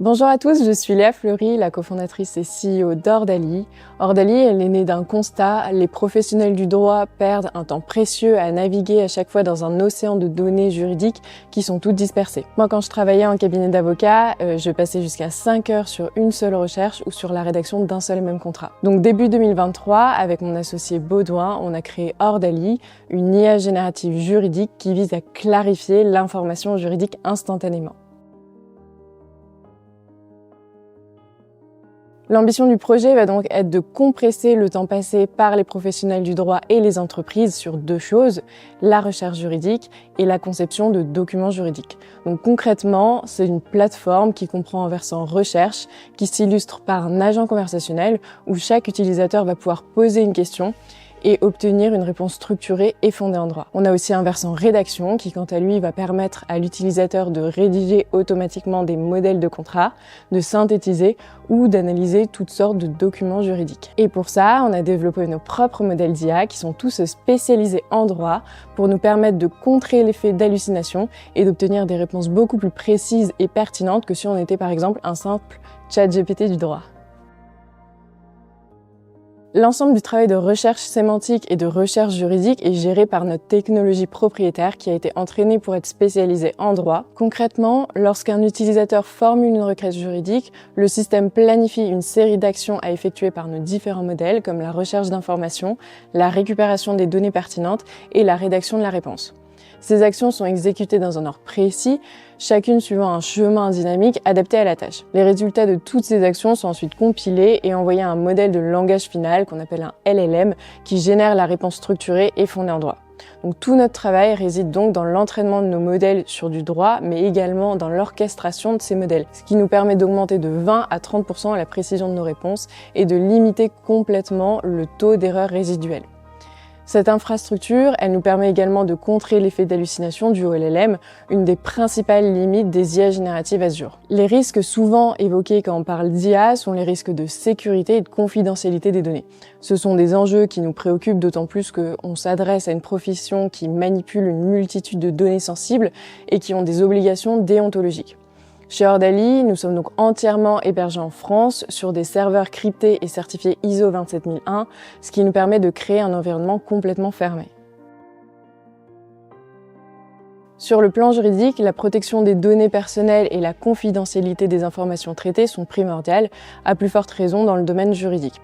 Bonjour à tous, je suis Léa Fleury, la cofondatrice et CEO d'Ordalie. Ordalie, elle est née d'un constat, les professionnels du droit perdent un temps précieux à naviguer à chaque fois dans un océan de données juridiques qui sont toutes dispersées. Moi, quand je travaillais en cabinet d'avocat, je passais jusqu'à 5 heures sur une seule recherche ou sur la rédaction d'un seul et même contrat. Donc début 2023, avec mon associé Baudouin, on a créé Ordalie, une IA générative juridique qui vise à clarifier l'information juridique instantanément. L'ambition du projet va donc être de compresser le temps passé par les professionnels du droit et les entreprises sur deux choses, la recherche juridique et la conception de documents juridiques. Donc concrètement, c'est une plateforme qui comprend un versant recherche qui s'illustre par un agent conversationnel où chaque utilisateur va pouvoir poser une question et obtenir une réponse structurée et fondée en droit. On a aussi un versant rédaction qui, quant à lui, va permettre à l'utilisateur de rédiger automatiquement des modèles de contrat, de synthétiser ou d'analyser toutes sortes de documents juridiques. Et pour ça, on a développé nos propres modèles d'IA qui sont tous spécialisés en droit pour nous permettre de contrer l'effet d'hallucination et d'obtenir des réponses beaucoup plus précises et pertinentes que si on était par exemple un simple ChatGPT du droit. L'ensemble du travail de recherche sémantique et de recherche juridique est géré par notre technologie propriétaire qui a été entraînée pour être spécialisée en droit. Concrètement, lorsqu'un utilisateur formule une requête juridique, le système planifie une série d'actions à effectuer par nos différents modèles comme la recherche d'informations, la récupération des données pertinentes et la rédaction de la réponse. Ces actions sont exécutées dans un ordre précis, chacune suivant un chemin dynamique adapté à la tâche. Les résultats de toutes ces actions sont ensuite compilés et envoyés à un modèle de langage final qu'on appelle un LLM qui génère la réponse structurée et fondée en droit. Donc tout notre travail réside donc dans l'entraînement de nos modèles sur du droit, mais également dans l'orchestration de ces modèles, ce qui nous permet d'augmenter de 20 à 30% la précision de nos réponses et de limiter complètement le taux d'erreur résiduelle. Cette infrastructure, elle nous permet également de contrer l'effet d'hallucination dû au LLM, une des principales limites des IA génératives Azure. Les risques souvent évoqués quand on parle d'IA sont les risques de sécurité et de confidentialité des données. Ce sont des enjeux qui nous préoccupent d'autant plus qu'on s'adresse à une profession qui manipule une multitude de données sensibles et qui ont des obligations déontologiques. Chez Ordalie, nous sommes donc entièrement hébergés en France sur des serveurs cryptés et certifiés ISO 27001, ce qui nous permet de créer un environnement complètement fermé. Sur le plan juridique, la protection des données personnelles et la confidentialité des informations traitées sont primordiales, à plus forte raison dans le domaine juridique.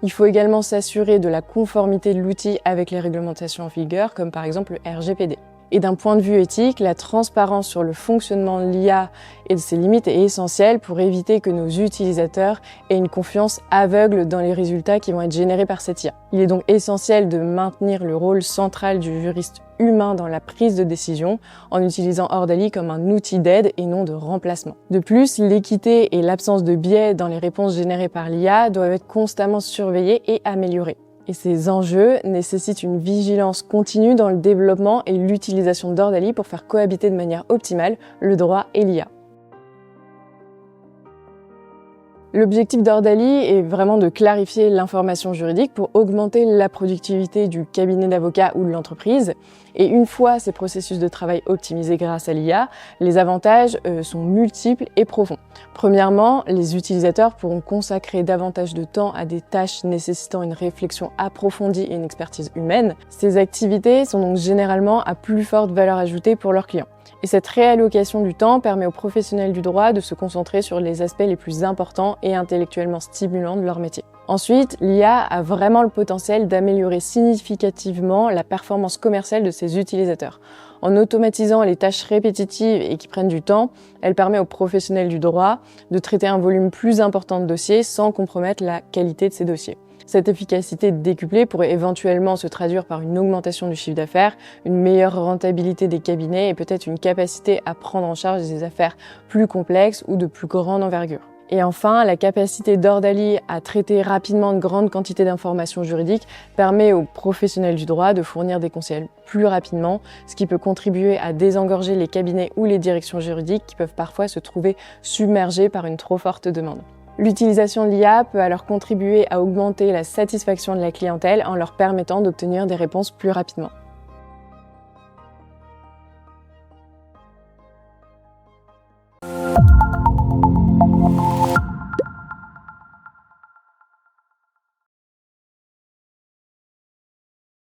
Il faut également s'assurer de la conformité de l'outil avec les réglementations en vigueur, comme par exemple le RGPD. Et d'un point de vue éthique, la transparence sur le fonctionnement de l'IA et de ses limites est essentielle pour éviter que nos utilisateurs aient une confiance aveugle dans les résultats qui vont être générés par cette IA. Il est donc essentiel de maintenir le rôle central du juriste humain dans la prise de décision en utilisant Ordalie comme un outil d'aide et non de remplacement. De plus, l'équité et l'absence de biais dans les réponses générées par l'IA doivent être constamment surveillées et améliorées. Et ces enjeux nécessitent une vigilance continue dans le développement et l'utilisation d'Ordalie pour faire cohabiter de manière optimale le droit et l'IA. L'objectif d'Ordalie est vraiment de clarifier l'information juridique pour augmenter la productivité du cabinet d'avocats ou de l'entreprise. Et une fois ces processus de travail optimisés grâce à l'IA, les avantages sont multiples et profonds. Premièrement, les utilisateurs pourront consacrer davantage de temps à des tâches nécessitant une réflexion approfondie et une expertise humaine. Ces activités sont donc généralement à plus forte valeur ajoutée pour leurs clients. Et cette réallocation du temps permet aux professionnels du droit de se concentrer sur les aspects les plus importants et intellectuellement stimulants de leur métier. Ensuite, l'IA a vraiment le potentiel d'améliorer significativement la performance commerciale de ses utilisateurs. En automatisant les tâches répétitives et qui prennent du temps, elle permet aux professionnels du droit de traiter un volume plus important de dossiers sans compromettre la qualité de ces dossiers. Cette efficacité décuplée pourrait éventuellement se traduire par une augmentation du chiffre d'affaires, une meilleure rentabilité des cabinets et peut-être une capacité à prendre en charge des affaires plus complexes ou de plus grande envergure. Et enfin, la capacité d'Ordalie à traiter rapidement de grandes quantités d'informations juridiques permet aux professionnels du droit de fournir des conseils plus rapidement, ce qui peut contribuer à désengorger les cabinets ou les directions juridiques qui peuvent parfois se trouver submergés par une trop forte demande. L'utilisation de l'IA peut alors contribuer à augmenter la satisfaction de la clientèle en leur permettant d'obtenir des réponses plus rapidement.